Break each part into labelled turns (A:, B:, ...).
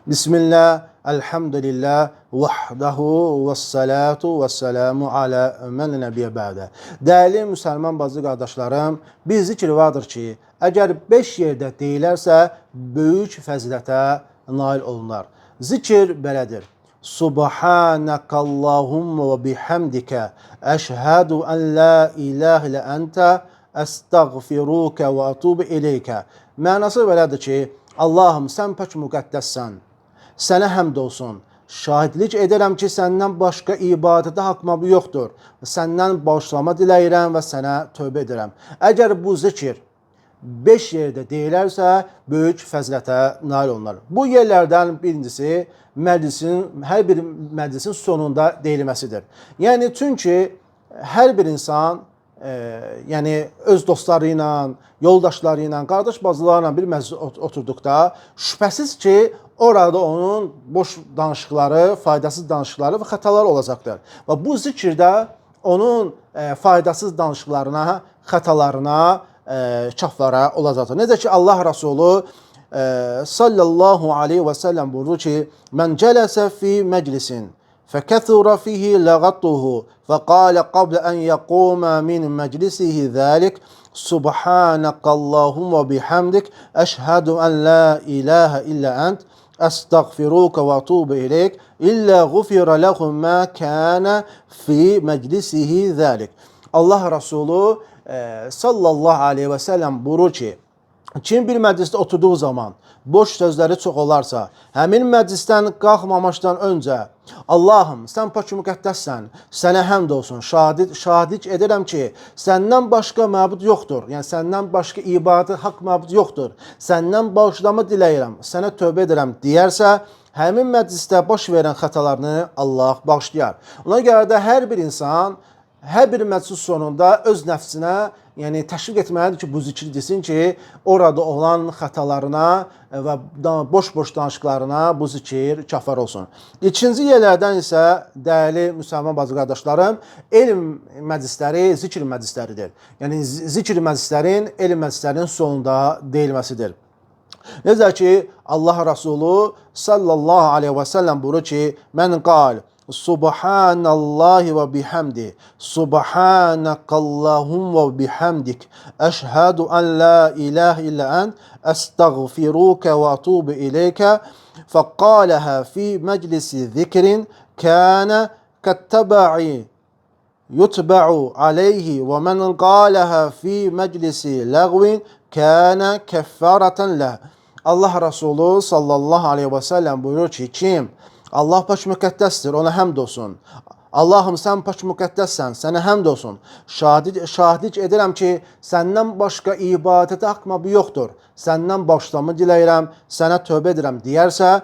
A: Bismillah, elhamdülillah, vahdahu və salatu və selamu alə mən nəbiyyə bədə. Dəyərli müsəlman bazı qardaşlarım, bir zikr vardır ki, əgər 5 yerdə deyilərsə, böyük fəzilətə nail olunar. Zikr belədir. Subhanəkallahumma və bihamdikə, əşhədu ən la ilahə ilə əntə, əstəğfirukə və atubu ileykə. Mənası belədir ki, Allahım, sən pək müqəddəssən. Sənə həmd olsun. Şahidlik edirəm ki, səndən başqa ibadətə haqq yoxdur. Səndən bağışlama diləyirəm və sənə tövbə edirəm. Əgər bu zikr 5 yerdə deyilərsə, böyük fəzilətə nail olunur. Bu yerlərdən birincisi hər bir məclisin sonunda deyilməsidir. Yəni, çünki hər bir insan öz dostları ilə, yoldaşları ilə, qardaş bacılarla bir məclisə oturduqda şübhəsiz ki, orada onun boş danışıqları, faydasız danışıqları və xətalar olacaqdır. Və bu zikirdə onun faydasız danışıqlarına, xətalarına, kaflara olacaqdır. Necə ki, Allah Rasulü sallallahu aleyhi və səlləm buyurdu ki, mən cələsə fi məclisin فكثر فيه لغطه فقال قبل أن يقوم من مجلسه ذلك سبحانك اللهم وبحمدك أشهد أن لا إله إلا أنت أستغفرك وأتوب إليك إلا غفر له ما كان في مجلسه ذلك. Allah Resulü sallallahu aleyhi və səlləm buyurur ki, kim bir məclisdə oturduğu zaman boş sözləri çox olarsa, həmin məclisdən qalxmamışdan öncə Allahım, sən pak müqəddəssən, sənə həmd olsun, şahidlik edirəm ki, səndən başqa məbud yoxdur, yəni səndən başqa ibadət haqq məbud yoxdur, səndən bağışlama diləyirəm, sənə tövbə edirəm deyərsə, həmin məclisdə baş verən xətalarını Allah bağışlayar. Ona görə də hər bir insan, hər bir məclis sonunda öz nəfsinə təşviq etməlidir ki, bu zikri desin ki, orada olan xətalarına və boş-boş danışıqlarına bu zikir kafar olsun. İkinci yerlərdən isə, dəyərli müsəlman bazı qardaşlarım, elm məclisləri zikr məclisləridir. Yəni, zikr məclislərin, elm məclislərinin sonunda deyilməsidir. Necə ki, Allah Rasulü sallallahu aleyhi və səlləm buyurur ki, mən qal, Subhanallahi və bihamdi, Subhanakallahumma və bihamdik, əşhədu ən la ilahə illə ənt, əstəğfirukə və atubu ileykə, fəqaləhə fi məclisi zikrin, kənə kəttəbə'i yutbə'u aleyhi, və mən qaləhə fi məclisi ləğvin, kənə kəffərətən ləh. Allah Resulü sallallahu aleyhi və səlləm buyurur ki, kim Allah pak müqəddəsdir, ona həmd olsun. Allahım, sən pak müqəddəssən, sənə həmd olsun. Şahidlik edirəm ki, səndən başqa ibadətə haqq yoxdur. Səndən bağışlama diləyirəm, sənə tövbə edirəm deyərsə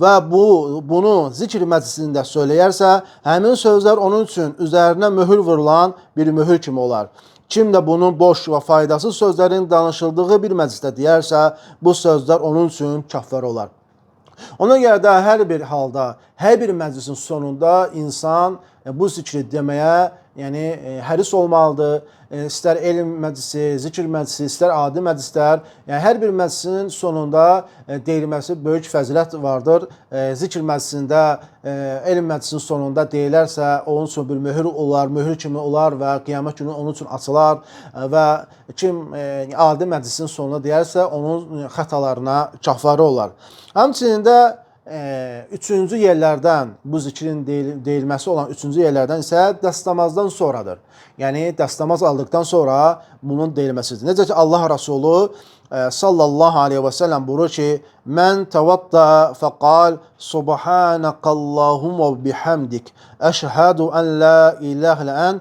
A: və bunu zikr məclisində söyləyərsə, həmin sözlər onun üçün üzərinə möhür vurulan bir möhür kimi olar. Kim də bunun boş və faydasız sözlərin danışıldığı bir məclisdə deyərsə, bu sözlər onun üçün kafar olar. Ona görə də hər bir halda, hər bir məclisin sonunda insan bu zikri deməyə həris olmalıdır. İstər elm məclisi, zikr məclisi, istər adi məclislər, hər bir məclisin sonunda deyilməsi böyük fəzilət vardır. Zikr məclisində, elm məclisinin sonunda deyilərsə, onun üçün bir möhür olar, möhür kimi olar və qiyamət günü onun üçün açılar və kim adi məclisin sonunda deyərsə, onun xətalarına kafarı olar. Həmçinin də üçüncü yerlərdən, bu zikrin deyilməsi olan üçüncü yerlərdən isə dəstəmazdan sonradır. Yəni, dəstəmaz aldıqdan sonra bunun deyilməsidir. Necə ki, Allah Rasulü sallallahu aleyhi və səlləm buyurur ki, mən təvadda fəqal, subhanəkallahumma bihamdik, əşhədu ən la ilahə ilə ən,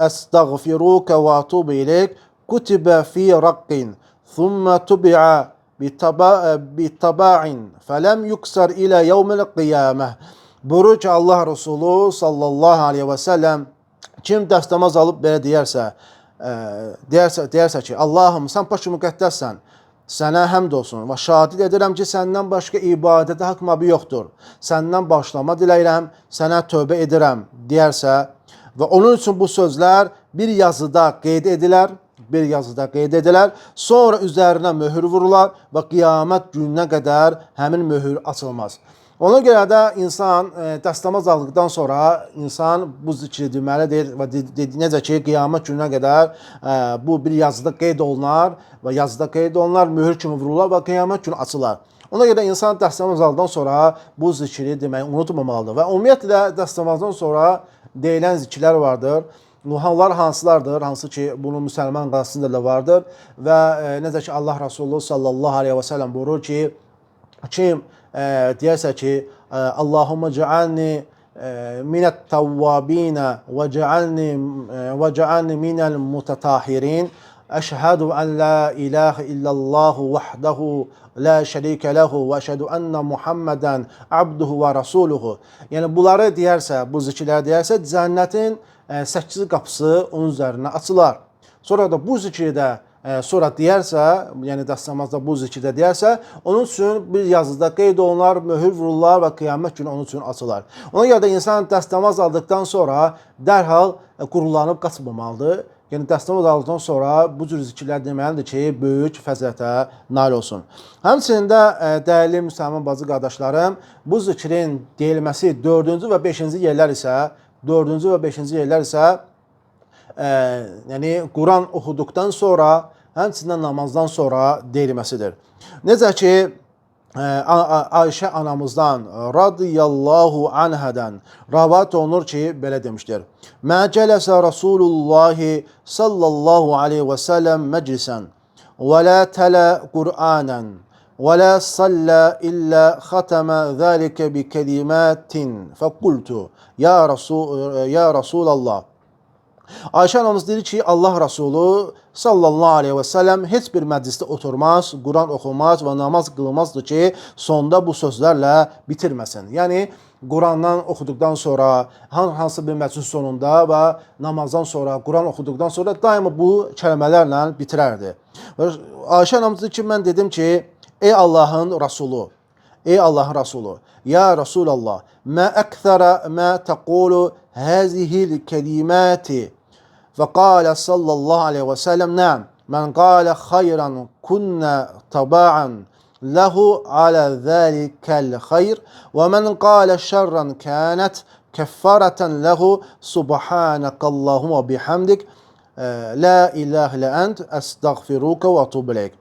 A: əstəğfirukə və atubu ileyk, kutibə fi raqqin, thumma tubi'a bitaba'in, fələm yuksar ilə yevmil qiyamə. Buyurur ki, Allah Resulü sallallahu aleyhi və səlləm kim dəstəmaz alıb belə deyərsə ki, Allahım, sən pak müqəddəssən, sənə həmd olsun və şahidlik edirəm ki, səndən başqa ibadətə haqq yoxdur. Səndən bağışlama diləyirəm, sənə tövbə edirəm deyərsə və onun üçün bu sözlər bir yazıda qeyd edilər bir yazıda qeyd edilər, sonra üzərinə möhür vurular və qiyamət gününə qədər həmin möhür açılmaz. Ona görə də insan dəstəmaz aldıqdan sonra insan bu zikri deməlidir və necə ki, qiyamət gününə qədər bu bir yazıda qeyd olunar və yazıda qeyd olunar, möhür kimi vururlar və qiyamət günü açılar. Ona görə insan dəstəmaz aldıqdan sonra bu zikri deməyi unutmamalıdır və ümumiyyətlə dəstəmazdan sonra deyilən zikirlər vardır. Onlar hansılardır? Hansı ki, bunun müsəlman qasında da vardır və necə ki, Allah Rasulü sallallahu aleyhi və səlləm buyurur ki, kim deyərsə ki, Allahumma cealni minət tavvabinə və cealni minəl mutatahirin əşhədu ən la ilahə illəllahu vahdahu la şərikə ləhu və əşhədu ənə Muhammədən abduhu və rasuluhu. Yəni, bunları deyərsə, bu zikirləri deyərsə, cənnətin 8 qapısı onun üzərinə açılar. Sonra da bu zikirdə sonra deyərsə, yəni dəstəmazda bu zikirdə deyərsə, onun üçün bir yazıda qeyd olunar, möhür vururlar və qiyamət günü onun üçün açılar. Ona görə də insan dəstəmaz aldıqdan sonra dərhal qurulanıb qaçmamalıdır. Yəni dəstəmaz aldıqdan sonra bu cür zikirlər deməlidir ki, böyük fəzilətə nail olsun. Həmçinin də dəyərli müsəlman bacı qardaşlarım, bu zikrin deyilməsi 4-cü və 5-ci yerlər isə yəni Quran oxuduqdan sonra, həmçinin namazdan sonra deyilməsidir. Necə ki, Ayşə anamızdan radiyallahu anhədən rəvayət olunur ki, belə demişdir. Mə cələsə Rasulullahi sallallahu aleyhi və səlləm məclisən və lə tələ Qur'anən və lə sallə illə xətəmə zəlikə bi kəlimətin fəqultu ya Rasulallah. Ayşə anamız deyir ki, Allah Rasulü sallallahu aleyhi və səlləm heç bir məclisdə oturmaz, Quran oxumaz və namaz qılmazdı ki, sonda bu sözlərlə bitirməsin. Yəni, Qurandan oxuduqdan sonra, hansı bir məclis sonunda və namazdan sonra, Quran oxuduqdan sonra daima bu kəlmələrlə bitirərdi. Ayşə anamız deyir ki, mən dedim ki, ey Allahın Rasulü, ya Rasulallah, mə əktərə mə təqulu həzihil kəlimati. فقال صلى الله عليه وسلم نعم من قال خيرا كنا طباعا له على ذلك الخير ومن قال شرا كانت كفارة له سبحانك اللهم وبحمدك لا إله إلا أنت أستغفرك وأتوب إليك.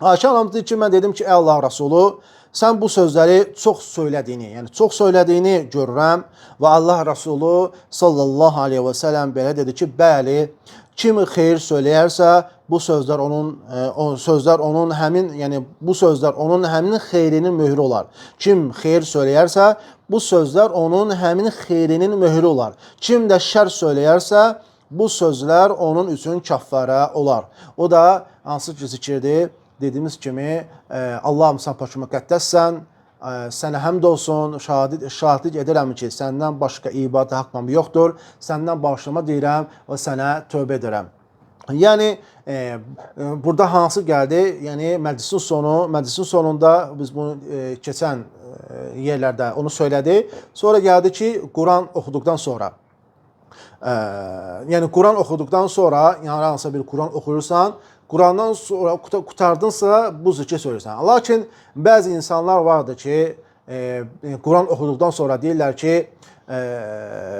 A: Ayşə anamız deyir ki, mən dedim ki, ey Allah Rasulü, sən bu sözləri çox söylədiyini görürəm və Allah Rasulü sallallahu aleyhi və səlləm belə dedi ki, bəli, kim xeyir söyləyərsə, bu sözlər onun həmin xeyrinin möhrü olar. Kim xeyir söyləyərsə, bu sözlər onun həmin xeyrinin möhrü olar. Kim də şər söyləyərsə, bu sözlər onun üçün kəffərə olar. O da hansı ki zikirdir? Dediyimiz kimi, Allahım sən pak müqəddəssən, sənə həmd olsun, şahidlik edirəm ki, səndən başqa ibadət haqqım yoxdur, səndən bağışlama deyirəm və sənə tövbə edirəm. Yəni, burada hansı gəldi? Yəni, məclisin sonunda biz bunu keçən yerlərdə onu söylədi. Sonra gəldi ki, Quran oxuduqdan sonra. Yəni, Quran oxuduqdan sonra, yəni hansısa bir Quran oxuyursan, Qurandan sonra qutardınsa bu zikri söylürsən. Lakin bəzi insanlar vardır ki, Quran oxuduqdan sonra deyirlər ki,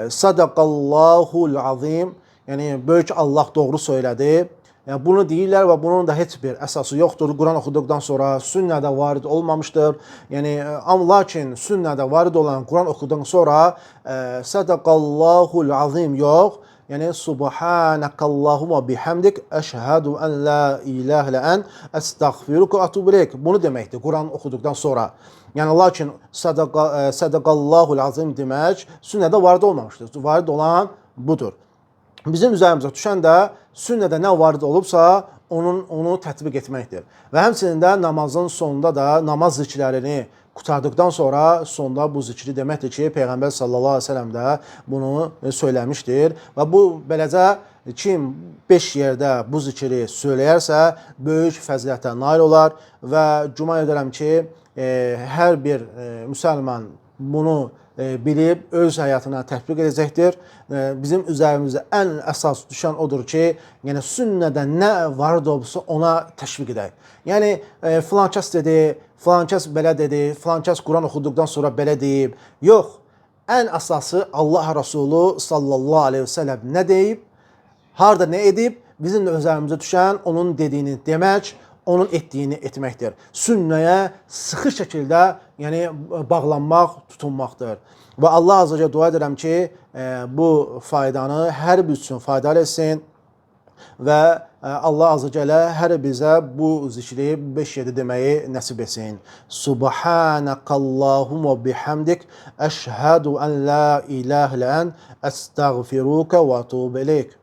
A: Sadaqallahul azim, yəni böyük Allah doğru söylədi. Yəni, bunu deyirlər və bunun da heç bir əsası yoxdur. Quran oxuduqdan sonra sünnədə varid olmamışdır. Yəni, lakin sünnədə varid olan Quran oxuduqdan sonra Sadaqallahul azim yox. Yəni, Subhanəkallahumma bihamdik, əşhədu ən la ilahə ilə ən, əstəğfiruka və atubu ileyk. Bunu deməkdir, Quran oxuduqdan sonra. Yəni, lakin Sadaqallahul azim demək sünnədə varid olmamışdır. Varid olan budur. Bizim üzərimizə düşən də sünnədə nə varid olubsa, onu tətbiq etməkdir. Və həmçinin də namazın sonunda da namaz zikirlərini qurtardıqdan sonra sonda bu zikri deməkdir ki, Peyğəmbər sallallahu aleyhi ve sellem də bunu söyləmişdir. Və bu beləcə kim 5 yerdə bu zikri söyləyərsə, böyük fəzilətə nail olar və güman edirəm ki, hər bir müsəlman bunu bilib öz həyatına tətbiq edəcəkdir. Bizim üzərimizdə ən əsas düşən odur ki, yəni sünnədə nə var da olsa ona təşviq edək. Yəni filan kəs dedi, filan kəs belə dedi, filan kəs Quran oxuduqdan sonra belə deyib. Yox, ən əsası Allah Rəsulu sallallahu aleyhi və səlləm nə deyib, harda nə edib, bizim də üzərimizə düşən onun dediyini demək, onun etdiyini etməkdir. Sünnəyə sıxı şəkildə bağlanmaq, tutunmaqdır. Və Allah azza və cəllə dua edirəm ki, bu faydanı hər bir üçün faydalı etsin və Allah azza və cəllə hər bizə bu zikri 5 yerdə deməyi nəsib etsin. Subhanakallahumma bihamdik, əşhədu ən la ilahə illə ent, əstəğfiruka və etûbu ileyk.